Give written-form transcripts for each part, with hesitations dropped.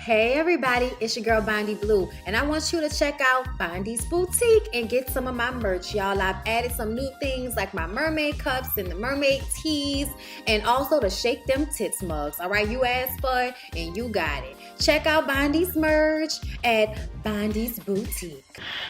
Hey everybody, it's your girl Bondy Blue, and I want you to check out Bondy's Boutique and get some of my merch, y'all. I've added some new things like my mermaid cups and the mermaid tees, and also the Shake Them Tits mugs. All right, you asked for it and you got it. Check out Bondy's merch at Bondy's Boutique.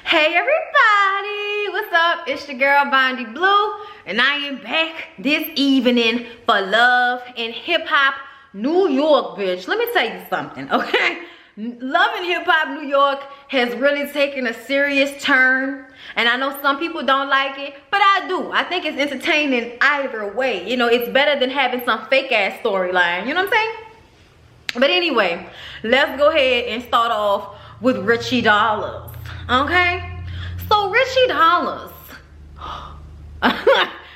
Hey everybody, what's up? It's your girl Bondy Blue, and I am back this evening for Love and Hip Hop New York, bitch. Let me tell you something, okay? Love and Hip Hop New York has really taken a serious turn, and I know some people don't like it, but I do. I think it's entertaining either way. You know, it's better than having some fake ass storyline. You know what I'm saying? But anyway, let's go ahead and start off with Richie Dollaz, okay? So Richie Dollaz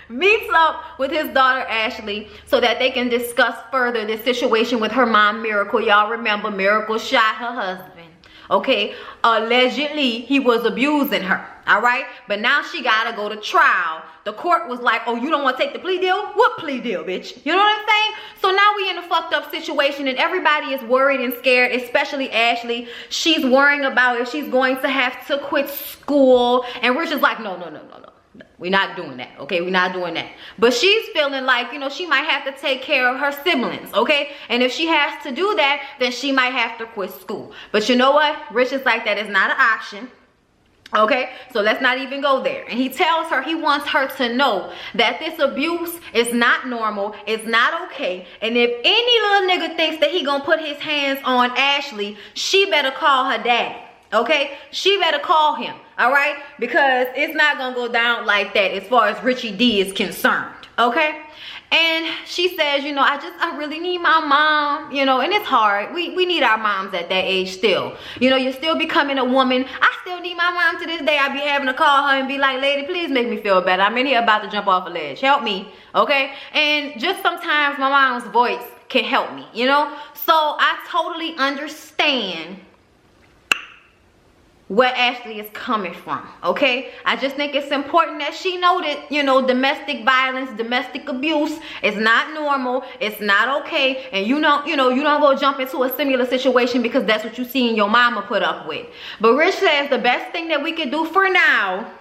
meets up with his daughter Ashley so that they can discuss further this situation with her mom Miracle. Y'all remember Miracle shot her husband, okay? Allegedly he was abusing her, all right? But now she gotta go to trial. The court was like, oh, you don't want to take the plea deal? What plea deal, bitch? You know what I'm saying? So now we in a fucked up situation, and everybody is worried and scared, especially Ashley. She's worrying about if she's going to have to quit school, and Rich is like, no. We're not doing that, okay? We're not doing that. But she's feeling like, you know, she might have to take care of her siblings, okay? And if she has to do that, then she might have to quit school. But you know what? Rich is like, that is not an option, okay? So let's not even go there. And he tells her, he wants her to know that this abuse is not normal, it's not okay. And if any little nigga thinks that he gonna put his hands on Ashley, she better call her daddy. Okay, she better call him, all right? Because it's not gonna go down like that as far as Richie D is concerned, okay? And she says, you know, I really need my mom, you know, and it's hard. We need our moms at that age still. You know, you're still becoming a woman. I still need my mom to this day. I be having to call her and be like, lady, please make me feel better. I'm in here about to jump off a ledge. Help me, okay? And just sometimes my mom's voice can help me, you know? So I totally understand where Ashley is coming from, okay? I just think it's important that she know that, you know, domestic violence, domestic abuse is not normal, it's not okay, and you don't go jump into a similar situation because that's what you see your mama put up with. But Rich says the best thing that we can do for now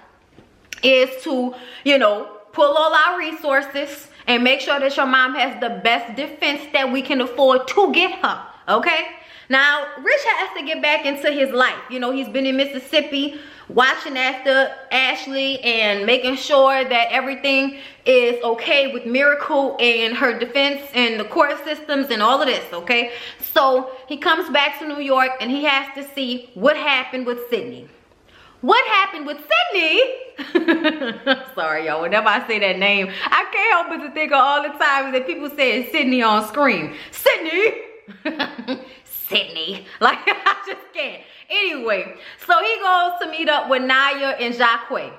is to, you know, pull all our resources and make sure that your mom has the best defense that we can afford to get her, okay? Now, Rich has to get back into his life. You know, he's been in Mississippi watching after Ashley and making sure that everything is okay with Miracle and her defense and the court systems and all of this, okay? So he comes back to New York and he has to see what happened with Sydney. What happened with Sydney? Sorry, y'all. Whenever I say that name, I can't help but to think of all the times that people say Sydney on Scream. Sydney! Sydney, like I just can't. Anyway, so he goes to meet up with Naya and Jacque.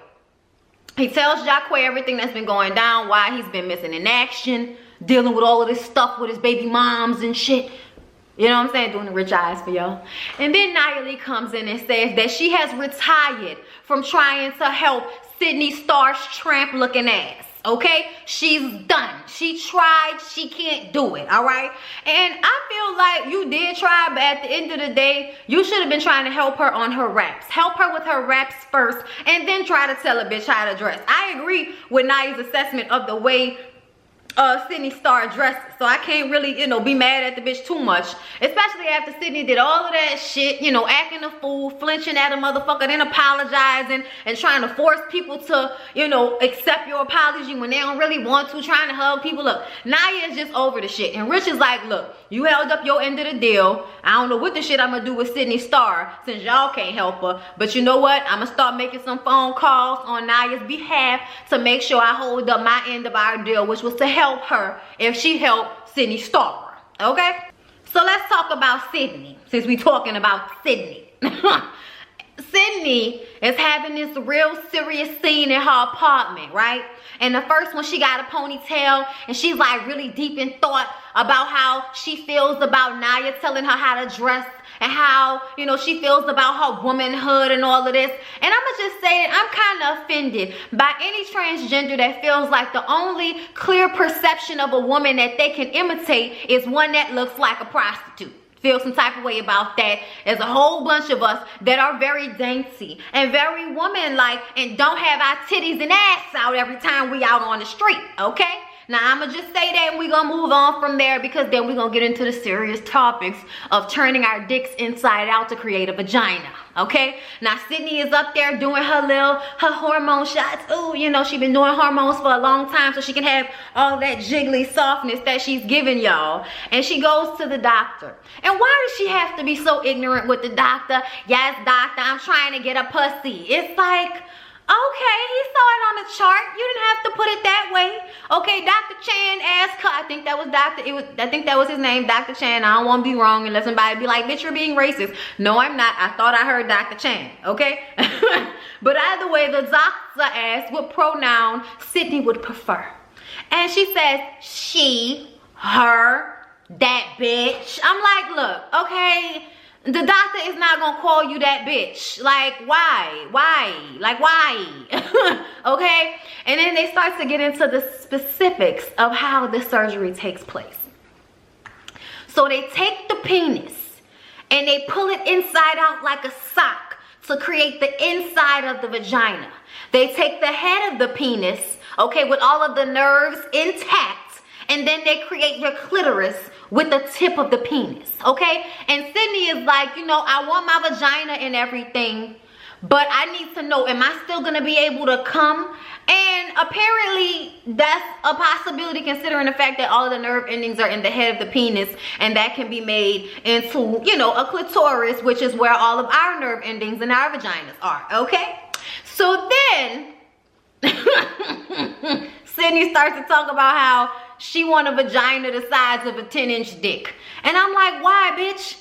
He tells Jacque everything that's been going down, why he's been missing in action, dealing with all of this stuff with his baby moms and shit. You know what I'm saying? Doing the rich eyes for y'all. And then Nia Lee comes in and says that she has retired from trying to help Sydney Starr's tramp looking ass. Okay, she's done. She tried, she can't do it, all right? And I feel like you did try, but at the end of the day, you should have been trying to help her on her raps. Help her with her raps first, and then try to tell a bitch how to dress. I agree with Naya's assessment of the way Sydney Starr dresses, so I can't really, you know, be mad at the bitch too much, especially after Sydney did all of that shit, you know, acting a fool, flinching at a motherfucker, then apologizing and trying to force people to, you know, accept your apology when they don't really want to, trying to hug people up. Naya is just over the shit, and Rich is like, look, you held up your end of the deal. I don't know what the shit I'm gonna do with Sydney Starr since y'all can't help her, but you know what? I'm gonna start making some phone calls on Naya's behalf to make sure I hold up my end of our deal, which was to help her if she helped Sydney Starr, okay? So let's talk about Sydney, since we're talking about Sydney. Sydney is having this real serious scene in her apartment, right? And the first one, she got a ponytail and she's like really deep in thought about how she feels about Naya telling her how to dress and how, you know, she feels about her womanhood and all of this. And I'm gonna just say it, I'm kind of offended by any transgender that feels like the only clear perception of a woman that they can imitate is one that looks like a prostitute. feel some type of way about that. There's a whole bunch of us that are very dainty and very woman-like and don't have our titties and ass out every time we out on the street, okay? Now, I'm going to just say that and we're going to move on from there, because then we're going to get into the serious topics of turning our dicks inside out to create a vagina, okay? Now, Sydney is up there doing her hormone shots. Ooh, you know, she's been doing hormones for a long time so she can have all that jiggly softness that she's giving y'all. And she goes to the doctor. And why does she have to be so ignorant with the doctor? Yes, doctor, I'm trying to get a pussy. It's like, okay, he saw it on the chart. You didn't have to put it that way. Okay, Dr. Chan asked, I think that was his name, Dr. Chan. I don't want to be wrong unless somebody be like, bitch, you're being racist. No, I'm not. I thought I heard Dr. Chan, okay? But either way, the doctor asked what pronoun Sydney would prefer. And she says, she, her, that bitch. I'm like, look, okay, the doctor is not gonna call you that bitch. Like, why? Like, why? Okay? And then they start to get into the specifics of how the surgery takes place. So they take the penis and they pull it inside out like a sock to create the inside of the vagina. They take the head of the penis, okay, with all of the nerves intact, and then they create your clitoris with the tip of the penis, okay? And Sydney is like, you know, I want my vagina and everything, but I need to know, am I still gonna be able to come? And apparently that's a possibility, considering the fact that all of the nerve endings are in the head of the penis, and that can be made into, you know, a clitoris, which is where all of our nerve endings and our vaginas are, okay? So then Sydney starts to talk about how she want a vagina the size of a 10-inch dick. And I'm like, why, bitch?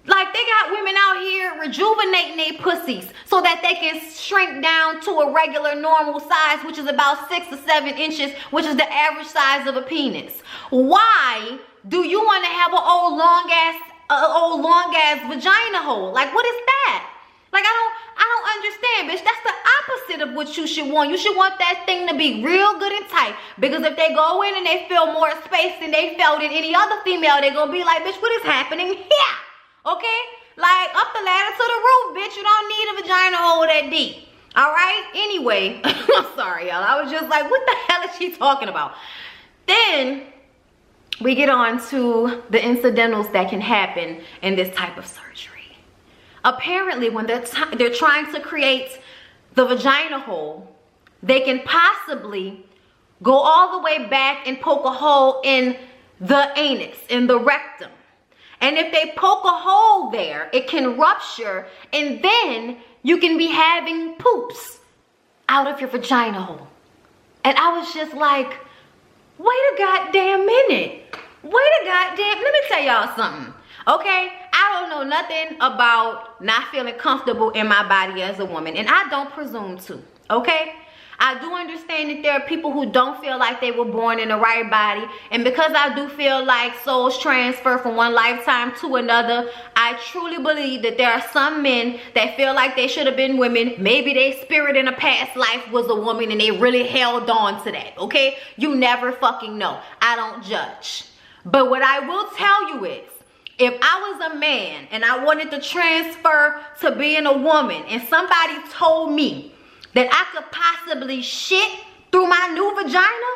Like, they got women out here rejuvenating their pussies so that they can shrink down to a regular normal size, which is about 6 to 7 inches, which is the average size of a penis. Why do you want to have an old long ass vagina hole? Like, what is that? Like, I don't understand, bitch. That's the opposite of what you should want. You should want that thing to be real good and tight. Because if they go in and they feel more space than they felt in any other female, they're going to be like, bitch, what is happening here? Okay? Like, up the ladder to the roof, bitch. You don't need a vagina hole that deep. All right? Anyway, I'm sorry, y'all. I was just like, what the hell is she talking about? Then we get on to the incidentals that can happen in this type of surgery. Apparently, when they're trying to create the vagina hole, they can possibly go all the way back and poke a hole in the anus, in the rectum. And if they poke a hole there, it can rupture, and then you can be having poops out of your vagina hole. And I was just like, wait a goddamn minute. Let me tell y'all something. Okay, I don't know nothing about not feeling comfortable in my body as a woman, and I don't presume to, okay? I do understand that there are people who don't feel like they were born in the right body, and because I do feel like souls transfer from one lifetime to another, I truly believe that there are some men that feel like they should have been women. Maybe their spirit in a past life was a woman and they really held on to that, okay? You never fucking know. I don't judge. But what I will tell you is, if I was a man and I wanted to transfer to being a woman and somebody told me that I could possibly shit through my new vagina,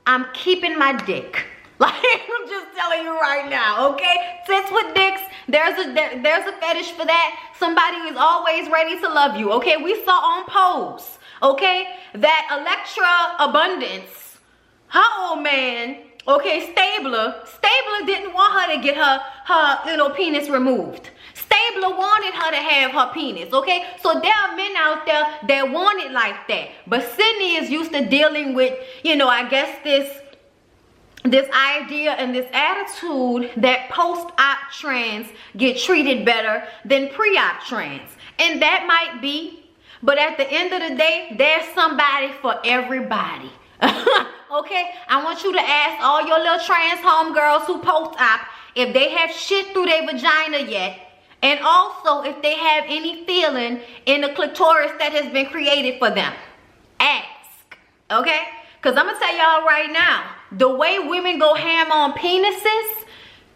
I'm keeping my dick. Like, I'm just telling you right now, okay? Tits with dicks, there's a fetish for that. Somebody who is always ready to love you, okay? We saw on Pose, okay, that Electra Abundance, her old man, okay, Stabler didn't want her to get her penis removed. Stabler wanted her to have her penis, okay? So there are men out there that want it like that. But Sydney is used to dealing with, I guess this idea and this attitude that post-op trans get treated better than pre-op trans. And that might be, but at the end of the day, there's somebody for everybody. Okay, I want you to ask all your little trans homegirls who post-op if they have shit through their vagina yet, and also if they have any feeling in the clitoris that has been created for them. Ask, okay? Because I'm going to tell y'all right now, the way women go ham on penises,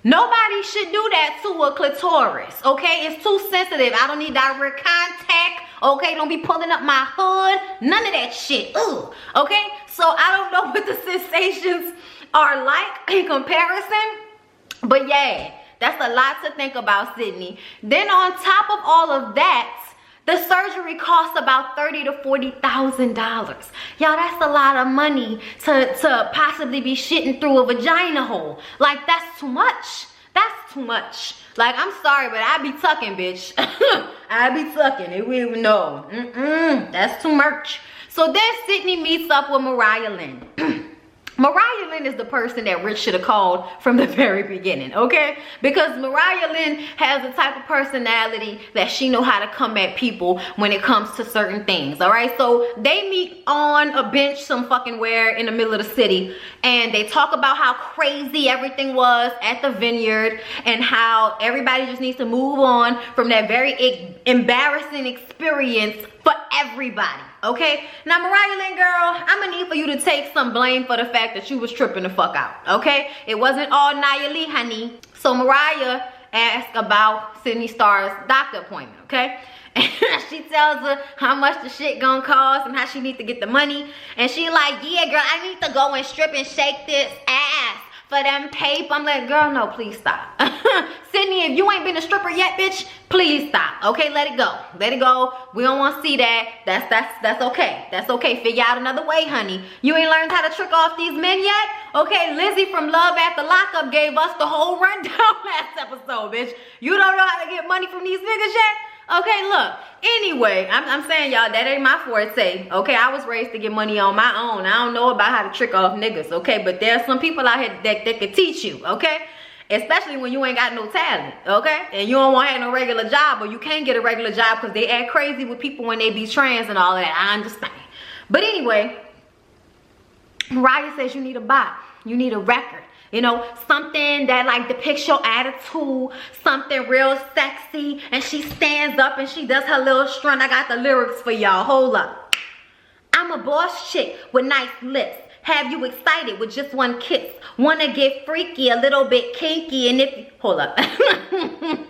Nobody should do that to a clitoris, okay? It's too sensitive. I don't need direct contact, okay? Don't be pulling up my hood. None of that shit, ugh, okay? So I don't know what the sensations are like in comparison, but yeah, that's a lot to think about, Sydney. Then on top of all of that, the surgery costs about $30,000 to $40,000. Y'all, that's a lot of money to possibly be shitting through a vagina hole. Like, that's too much. That's too much. Like, I'm sorry, but I be tucking, bitch. I be tucking. It will no. That's too much. So then Sydney meets up with Mariah Lynn. Mariah Lynn is the person that Rich should have called from the very beginning, okay? Because Mariah Lynn has the type of personality that she know how to come at people when it comes to certain things, all right? So they meet on a bench some fucking where in the middle of the city, and they talk about how crazy everything was at the vineyard and how everybody just needs to move on from that very embarrassing experience for everybody, okay? Now, Mariah Lynn, girl, I'm gonna need for you to take some blame for the fact that you was tripping the fuck out, okay? It wasn't all Nia Lee, honey. So Mariah asked about Sydney Starr's doctor appointment, okay? And she tells her how much the shit gonna cost and how she need to get the money. And she like, yeah, girl, I need to go and strip and shake this ass for them paper. I'm like, girl, no, please stop. Sydney, if you ain't been a stripper yet, bitch, please stop. Okay, let it go. Let it go. We don't want to see that. That's okay. That's okay. Figure out another way, honey. You ain't learned how to trick off these men yet? Okay, Lizzie from Love After Lockup gave us the whole rundown last episode, bitch. You don't know how to get money from these niggas yet? Okay, look, anyway, I'm saying, y'all, that ain't my forte, okay? I was raised to get money on my own. I don't know about how to trick off niggas, okay? But there's some people out here that can teach you, okay? Especially when you ain't got no talent, okay? And you don't want to have no regular job, or you can't get a regular job because they act crazy with people when they be trans and all of that. I understand. But anyway, Mariah says you need a bop. You need a record. You know, something that like depicts your attitude, something real sexy, and she stands up and she does her little strut. I got the lyrics for y'all. Hold up. I'm a boss chick with nice lips. Have you excited with just one kiss? Wanna get freaky, a little bit kinky, and if hold up.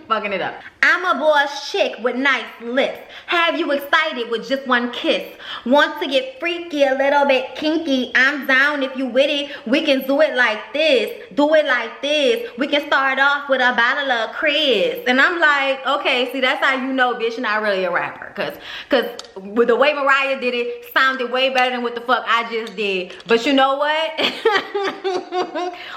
Fucking it up. I'm a boss chick with nice lips. Have you excited with just one kiss? Want to get freaky, a little bit kinky? I'm down if you with it. We can do it like this. Do it like this. We can start off with a bottle of Chris. And I'm like, okay, see, that's how you know, bitch, you're not really a rapper. Cause with the way Mariah did it, sounded way better than what the fuck I just did. But you know what?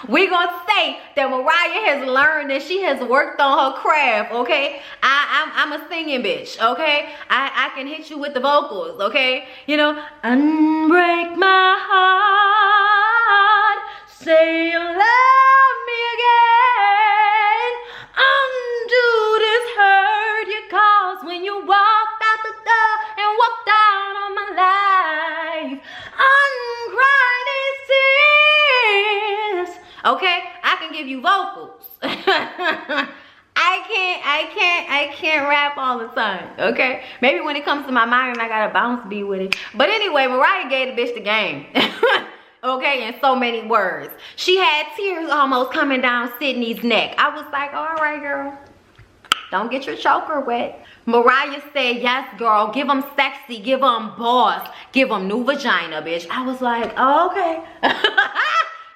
We gonna say that Mariah has learned that she has worked on her craft, okay? I'm a singing bitch, okay? I can hit you with the vocals, okay? You know, unbreak my heart, say you love me again, undo this hurt you caused when you walked out the door and walked out on my life, uncry these tears, okay? I can give you vocals. I can't rap all the time, okay? Maybe when it comes to my mind, I gotta bounce beat with it. But anyway, Mariah gave the bitch the game. Okay, in so many words. She had tears almost coming down Sydney's neck. I was like, all right, girl. Don't get your choker wet. Mariah said, yes, girl. Give them sexy. Give them boss. Give them new vagina, bitch. I was like, oh, okay.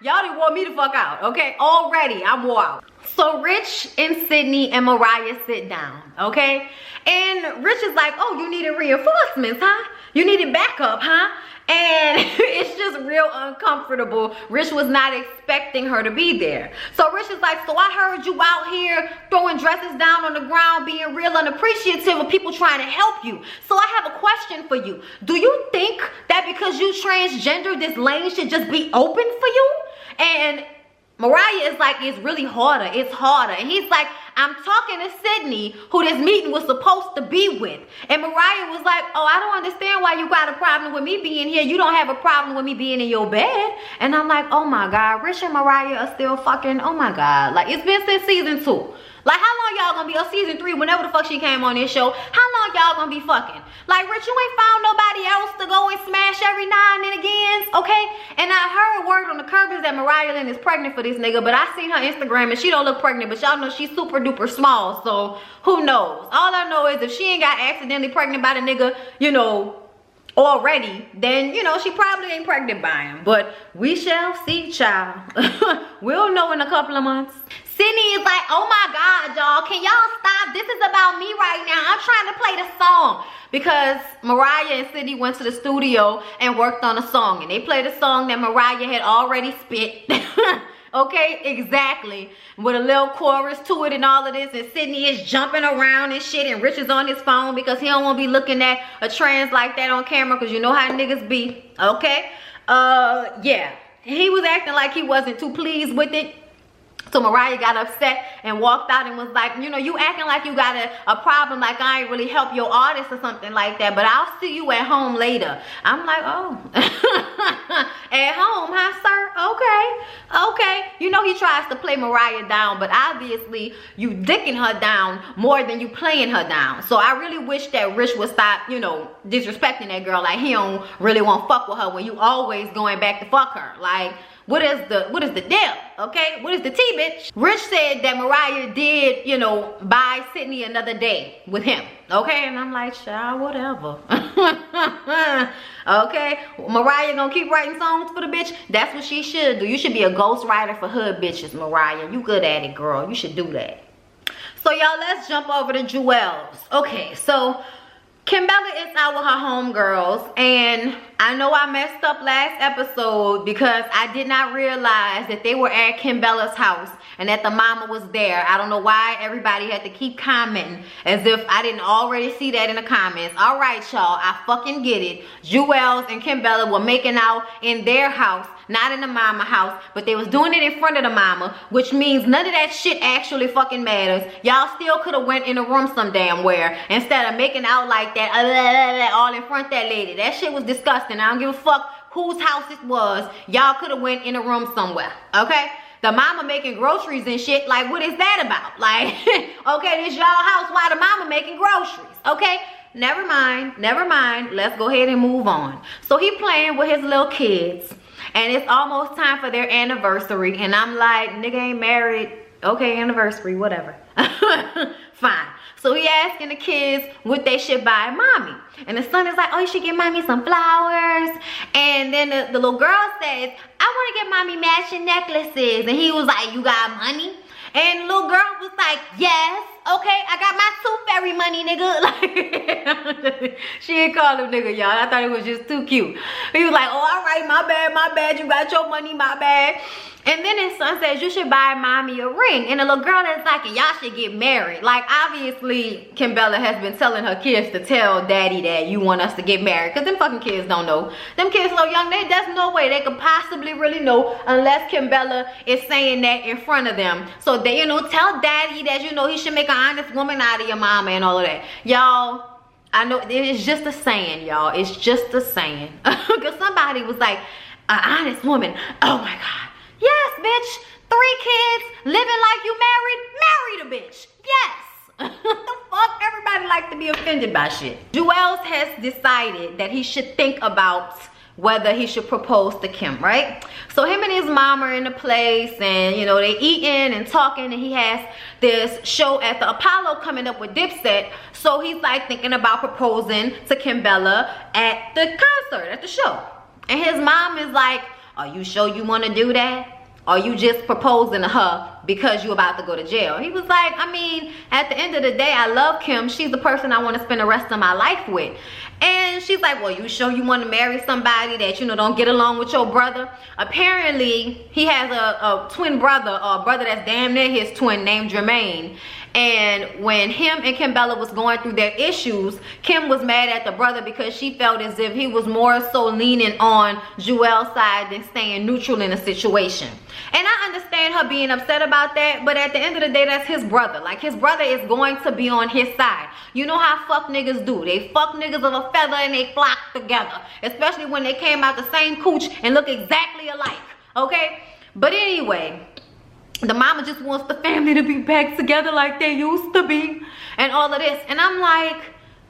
Y'all didn't want me to fuck out, okay? Already, I'm wore out. So Rich and Sydney and Mariah sit down, okay? And Rich is like, oh, you needed reinforcements, huh? You needed backup, huh? And it's just real uncomfortable. Rich was not expecting her to be there. So Rich is like, so I heard you out here throwing dresses down on the ground, being real unappreciative of people trying to help you. So I have a question for you. Do you think that because you transgender, this lane should just be open for you? And Mariah is like, it's really harder. It's harder. And he's like, I'm talking to Sydney, who this meeting was supposed to be with. And Mariah was like, oh, I don't understand why you got a problem with me being here. You don't have a problem with me being in your bed. And I'm like, oh my God, Rich and Mariah are still fucking, oh my God. Like, it's been since season 2. Like, how long y'all gonna be on season 3, whenever the fuck she came on this show? How long y'all gonna be fucking? Like, Rich, you ain't found nobody else to go and smash every now and then again, okay? And I heard word on the curb is that Mariah Lynn is pregnant for this nigga, but I seen her Instagram and she don't look pregnant, but y'all know she's super duper small, so who knows? All I know is if she ain't got accidentally pregnant by the nigga, you know, already, then, you know, she probably ain't pregnant by him. But we shall see, child. We'll know in a couple of months. Sydney is like, oh my God, y'all, can y'all stop? This is about me right now. I'm trying to play the song. Because Mariah and Sydney went to the studio and worked on a song. And they played a song that Mariah had already spit. Okay, exactly. With a little chorus to it and all of this. And Sydney is jumping around and shit. And Rich is on his phone because he don't want to be looking at a trans like that on camera. Because you know how niggas be. Okay? Yeah. He was acting like he wasn't too pleased with it. So Mariah got upset and walked out and was like, you know, you acting like you got a problem, like I ain't really help your artist or something like that, but I'll see you at home later. I'm like, oh. At home, huh, sir? Okay. You know he tries to play Mariah down, but obviously you dicking her down more than you playing her down. So I really wish that Rich would stop, you know, disrespecting that girl. Like he don't really want to fuck with her when you always going back to fuck her. Like, what is the deal? Okay, what is the tea, bitch? Rich said that Mariah did, you know, buy Sydney another day with him. Okay, and I'm like, child, whatever. Okay, Mariah gonna keep writing songs for the bitch? That's what she should do. You should be a ghostwriter for hood bitches, Mariah. You good at it, girl. You should do that. So y'all, let's jump over to Jewels. Okay, so Kimbella is out with her homegirls, and I know I messed up last episode because I did not realize that they were at Kimbella's house and that the mama was there. I don't know why everybody had to keep commenting as if I didn't already see that in the comments. All right, y'all, I fucking get it. Jewels and Kimbella were making out in their house, not in the mama house, but they was doing it in front of the mama, which means none of that shit actually fucking matters. Y'all still could have went in a room some damn where instead of making out like that all in front of that lady. That shit was disgusting. I don't give a fuck whose house it was. Y'all could have went in a room somewhere, okay? The mama making groceries and shit, like what is that about? Like, okay, this y'all house, why the mama making groceries, okay? Never mind, let's go ahead and move on. So he playing with his little kids, and it's almost time for their anniversary, and I'm like, nigga ain't married, okay, anniversary, whatever. Fine. So he asking the kids what they should buy mommy. And the son is like, oh, you should get mommy some flowers. And then the little girl says, I want to get mommy matching necklaces. And he was like, you got money? And the little girl was like, yes. Okay, I got my tooth fairy money, nigga. Like, she didn't call him nigga, y'all. I thought it was just too cute. He was like, oh, all right, my bad. You got your money, my bad. And then his son says, you should buy mommy a ring. And the little girl is like, and y'all should get married. Like, obviously, Kimbella has been telling her kids to tell daddy that you want us to get married. Because them fucking kids don't know. Them kids so young, there's no way they could possibly really know unless Kimbella is saying that in front of them. So they, you know, tell daddy that, you know, he should make an honest woman out of your mama and all of that. Y'all, I know, it's just a saying, y'all. It's just a saying. Because somebody was like, an honest woman. Oh, my God. Yes, bitch. 3 kids, living like you married a bitch. Yes. The fuck? Everybody like to be offended by shit. Jewels has decided that he should think about whether he should propose to Kim, right? So him and his mom are in the place, and you know, they eating and talking, and he has this show at the Apollo coming up with Dipset. So he's like thinking about proposing to Kimbella at the concert, at the show. And his mom is like, are you sure you want to do that? Are you just proposing to her because you about to go to jail? He was like, I mean, at the end of the day, I love Kim. She's the person I want to spend the rest of my life with. And she's like, well, you sure you want to marry somebody that, you know, don't get along with your brother? Apparently, he has a twin brother, or a brother that's damn near his twin, named Jermaine. And when him and Kimbella was going through their issues, Kim was mad at the brother because she felt as if he was more so leaning on Jewel's side than staying neutral in a situation. And I understand her being upset about that, but at the end of the day, that's his brother. Like, his brother is going to be on his side. You know how fuck niggas do. They fuck niggas of a feather and they flock together. Especially when they came out the same cooch and look exactly alike. Okay? But anyway, the mama just wants the family to be back together like they used to be and all of this. And I'm like,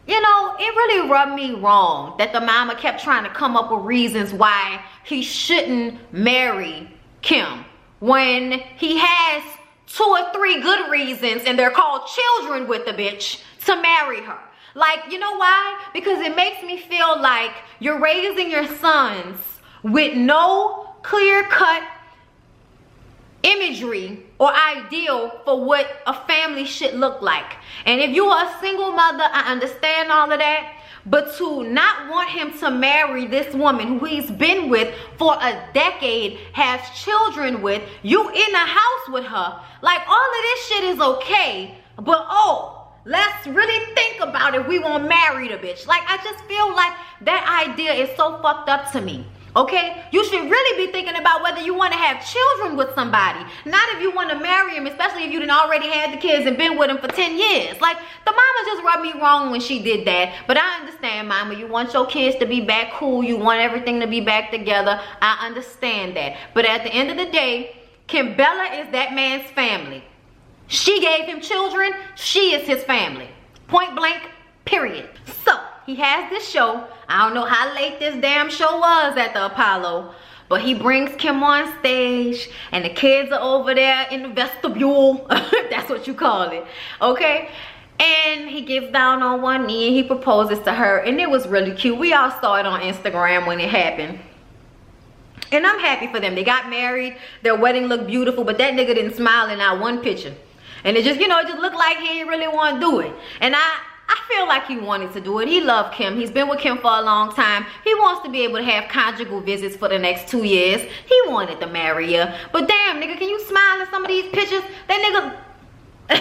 you know, it really rubbed me wrong that the mama kept trying to come up with reasons why he shouldn't marry Kim when he has 2 or 3 good reasons, and they're called children with the bitch, to marry her. Like, you know why? Because it makes me feel like you're raising your sons with no clear-cut imagery or ideal for what a family should look like. And if you are a single mother, I understand all of that. But to not want him to marry this woman who he's been with for a decade, has children with, you in the house with her, like all of this shit is okay. But oh, let's really think about it. We won't marry the bitch. Like, I just feel like that idea is so fucked up to me. Okay, you should really be thinking about whether you want to have children with somebody, not if you want to marry him, especially if you done already had the kids and been with him for 10 years. Like, the mama just rubbed me wrong when she did that. But I understand, mama, you want your kids to be back cool, you want everything to be back together. I understand that. But at the end of the day, Kimbella is that man's family. She gave him children, she is his family. Point blank, period. So he has this show. I don't know how late this damn show was at the Apollo, but he brings Kim on stage and the kids are over there in the vestibule. That's what you call it, okay? And he gets down on one knee and he proposes to her, and it was really cute. We all saw it on Instagram when it happened. And I'm happy for them. They got married. Their wedding looked beautiful, but that nigga didn't smile in not one picture. And it just, you know, it just looked like he didn't really want to do it. And I feel like he wanted to do it. He loved Kim. He's been with Kim for a long time. He wants to be able to have conjugal visits for the next 2 years. He wanted to marry her. But damn, nigga, can you smile in some of these pictures? That nigga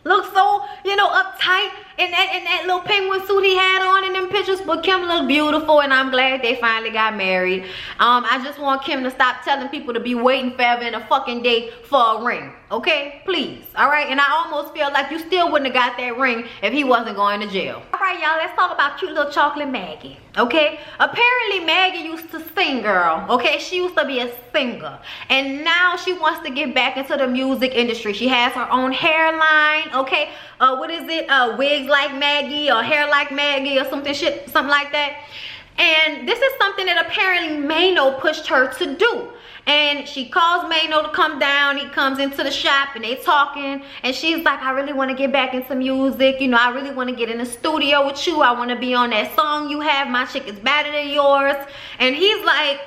looks so, you know, uptight in that little penguin suit he had on in them pictures. But Kim looked beautiful, and I'm glad they finally got married. I just want Kim to stop telling people to be waiting forever and a fucking day for a ring. Okay, please. All right, and I almost feel like you still wouldn't have got that ring if he wasn't going to jail. All right, y'all, let's talk about cute little chocolate Maggie. Okay, apparently Maggie used to sing, girl. Okay, she used to be a singer, and now she wants to get back into the music industry. She has her own hairline. Okay, what is it? Wigs like Maggie or hair like Maggie or something like that. And this is something that apparently Mano pushed her to do. And she calls Mano to come down. He comes into the shop and they talking. And she's like, I really want to get back into music. You know, I really want to get in the studio with you. I want to be on that song you have. My chick is better than yours. And he's like,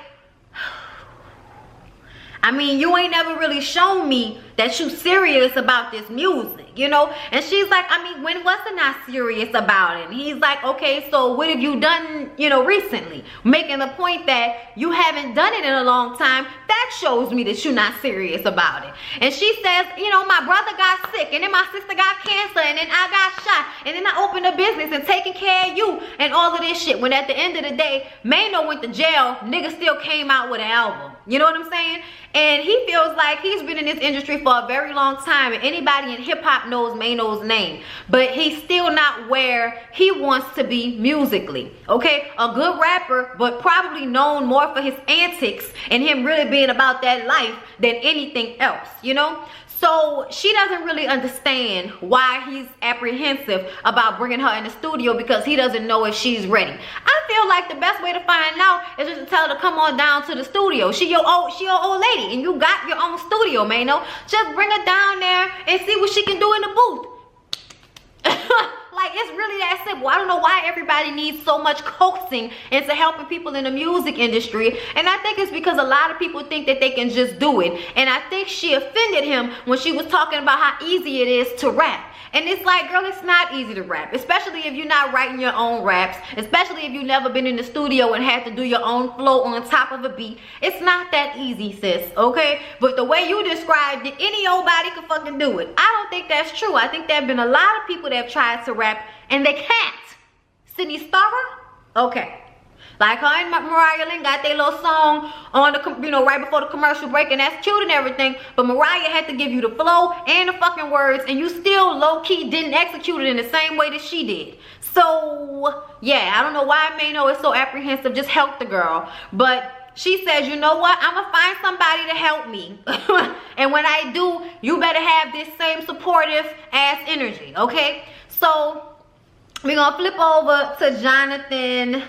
I mean, you ain't never really shown me that you serious about this music, you know? And she's like, I mean, when was I not serious about it? And he's like, okay, so what have you done, you know, recently? Making the point that you haven't done it in a long time. That shows me that you're not serious about it. And she says, you know, my brother got sick, and then my sister got cancer, and then I got shot, and then I opened a business and taking care of you, and all of this shit. When at the end of the day, Mano went to jail, nigga still came out with an album. You know what I'm saying? And he feels like he's been in this industry for a very long time, and anybody in hip-hop knows Mano's name. But he's still not where he wants to be musically, okay? A good rapper, but probably known more for his antics and him really being about that life than anything else, you know? So she doesn't really understand why he's apprehensive about bringing her in the studio, because he doesn't know if she's ready. I feel like the best way to find out is just to tell her to come on down to the studio. She your old lady, and you got your own studio, Mano. Just bring her down there and see what she can do in the booth. Like, it's really that simple. I don't know why everybody needs so much coaxing into helping people in the music industry. And I think it's because a lot of people think that they can just do it. And I think she offended him when she was talking about how easy it is to rap. And it's like, girl, it's not easy to rap, especially if you're not writing your own raps, especially if you've never been in the studio and had to do your own flow on top of a beat. It's not that easy, sis, okay? But the way you described it, any old body could fucking do it. I don't think that's true. I think there have been a lot of people that have tried to rap and they can't. Sydney Starr? Okay. Like her and Mariah Lynn got their little song on the, you know, right before the commercial break, and that's cute and everything. But Mariah had to give you the flow and the fucking words, and you still low-key didn't execute it in the same way that she did. So yeah, I don't know why Mano is so apprehensive. Just help the girl. But she says, you know what? I'm gonna find somebody to help me. And when I do, you better have this same supportive ass energy, okay? So we're gonna flip over to Jonathan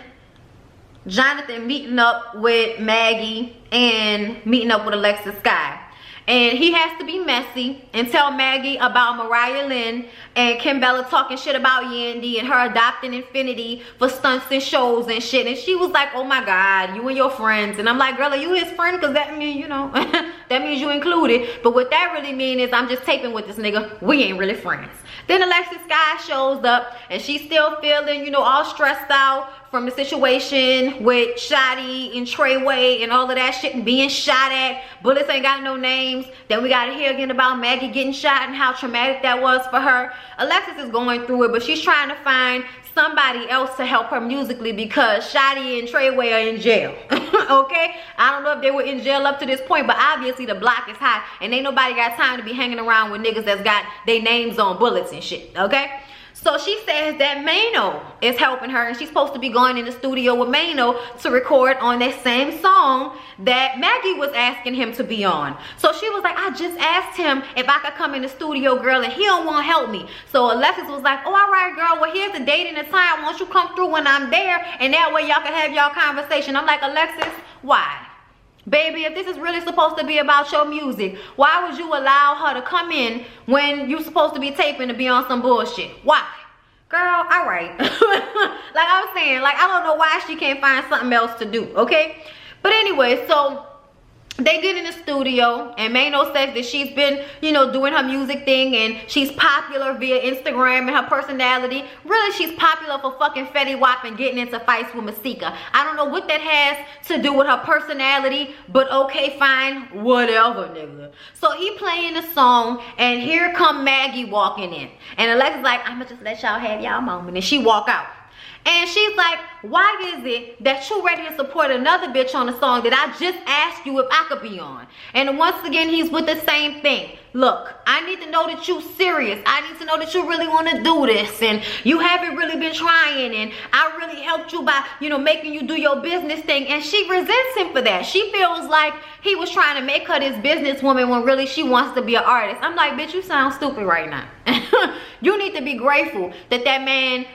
meeting up with Maggie and meeting up with Alexis Sky. And he has to be messy and tell Maggie about Mariah Lynn and Kim Bella talking shit about Yandy and her adopting Infinity for stunts and shows and shit. And she was like, oh my God, you and your friends. And I'm like, girl, are you his friend? Because that means, you know, that means you included. But what that really means is I'm just taping with this nigga. We ain't really friends. Then Alexis Sky shows up and she's still feeling, you know, all stressed out from the situation with Shotty and Treyway and all of that shit and being shot at. Bullets ain't got no names. Then we got to hear again about Maggie getting shot and how traumatic that was for her. Alexis is going through it, but she's trying to find somebody else to help her musically because Shotty and Treyway are in jail. Okay? I don't know if they were in jail up to this point, but obviously the block is hot and ain't nobody got time to be hanging around with niggas that's got their names on bullets and shit. Okay? So she says that Mano is helping her and she's supposed to be going in the studio with Mano to record on that same song that Maggie was asking him to be on. So she was like, I just asked him if I could come in the studio, girl, and he don't want to help me. So Alexis was like, oh, all right, girl, well, here's the date and the time. Why don't you come through when I'm there and that way y'all can have y'all conversation. I'm like, Alexis, why? Baby, if this is really supposed to be about your music, why would you allow her to come in when you're supposed to be taping to be on some bullshit? Why? Girl, all right. Like I was saying, like, I don't know why she can't find something else to do, okay? But anyway, so they get in the studio and Mano says that she's been, you know, doing her music thing and she's popular via Instagram and her personality. Really, she's popular for fucking Fetty Wap and getting into fights with Masika. I don't know what that has to do with her personality, but okay, fine, whatever, nigga. So he playing the song and here come Maggie walking in. And Alexa's like, I'ma just let y'all have y'all moment. And she walk out. And she's like, why is it that you ready to support another bitch on a song that I just asked you if I could be on? And once again, he's with the same thing. Look, I need to know that you serious. I need to know that you really want to do this. And you haven't really been trying. And I really helped you by, you know, making you do your business thing. And she resents him for that. She feels like he was trying to make her this businesswoman when really she wants to be an artist. I'm like, bitch, you sound stupid right now. You need to be grateful that that man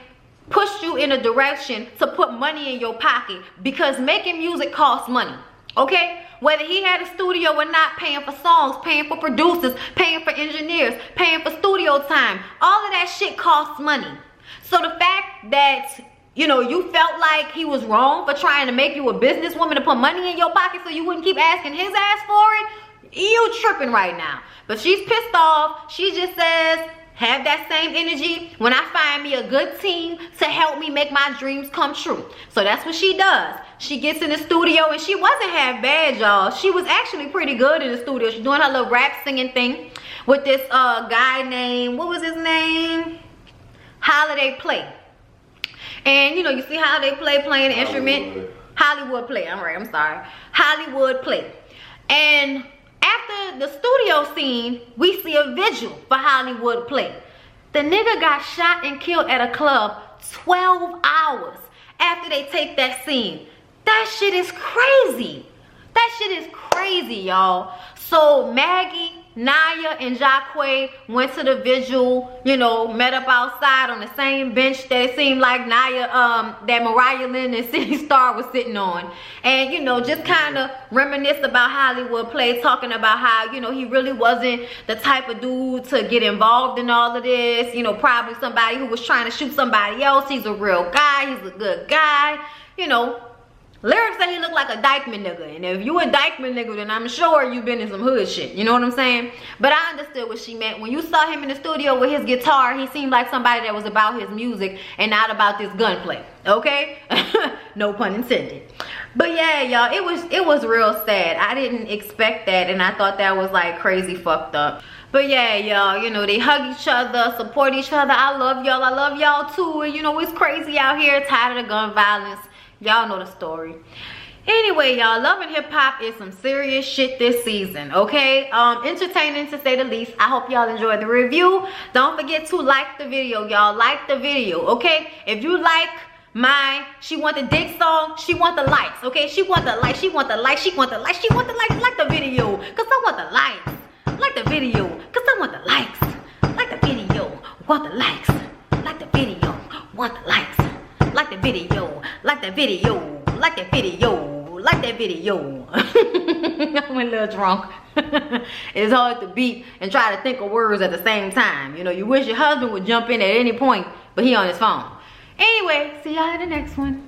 pushed you in a direction to put money in your pocket because making music costs money, okay? Whether he had a studio or not, paying for songs, paying for producers, paying for engineers, paying for studio time, all of that shit costs money. So the fact that, you know, you felt like he was wrong for trying to make you a businesswoman to put money in your pocket so you wouldn't keep asking his ass for it, you tripping right now. But she's pissed off. She just says, have that same energy when I find me a good team to help me make my dreams come true. So that's what she does. She gets in the studio and she wasn't half bad, y'all. She was actually pretty good in the studio. She's doing her little rap singing thing with this guy named, what was his name? Holiday Play. And you know, you see Holiday Play playing the instrument? Hollywood Play, I'm sorry. Hollywood Play. And after the studio scene, we see a visual for Hollywood Play. The nigga got shot and killed at a club 12 hours after they take that scene. That shit is crazy. That shit is crazy, y'all. So Maggie, Naya, and Jacquay went to the visual, you know, met up outside on the same bench that it seemed like Naya, that Mariah Lynn and City Star was sitting on. And, you know, just kind of reminisce about Hollywood Play, talking about how, you know, he really wasn't the type of dude to get involved in all of this. You know, probably somebody who was trying to shoot somebody else. He's a real guy. He's a good guy. You know, lyrics say he looked like a Dykeman nigga, and if you a Dykeman nigga, then I'm sure you been in some hood shit. You know what I'm saying? But I understood what she meant. When you saw him in the studio with his guitar, he seemed like somebody that was about his music and not about this gunplay. Okay? No pun intended. But yeah, y'all, it was real sad. I didn't expect that, and I thought that was like crazy fucked up. But yeah, y'all, you know, they hug each other, support each other. I love y'all. I love y'all too. And you know, it's crazy out here, tired of the gun violence. Y'all know the story. Anyway, y'all, Love and Hip Hop is some serious shit this season, okay? Entertaining to say the least. I hope y'all enjoyed the review. Don't forget to like the video, y'all. Like the video, okay? If you like She want the dick song. She want the likes, okay? She want the likes. She want the likes. She want the likes. She want the likes. Like the video, cause I want the likes. Like the video, cause I want the likes. Like the video, want the likes. Like the video, want the likes. Like the video, like the video, like the video, like that video. I'm a little drunk. It's hard to beat and try to think of words at the same time. You know, you wish your husband would jump in at any point, but he on his phone. Anyway, see y'all in the next one.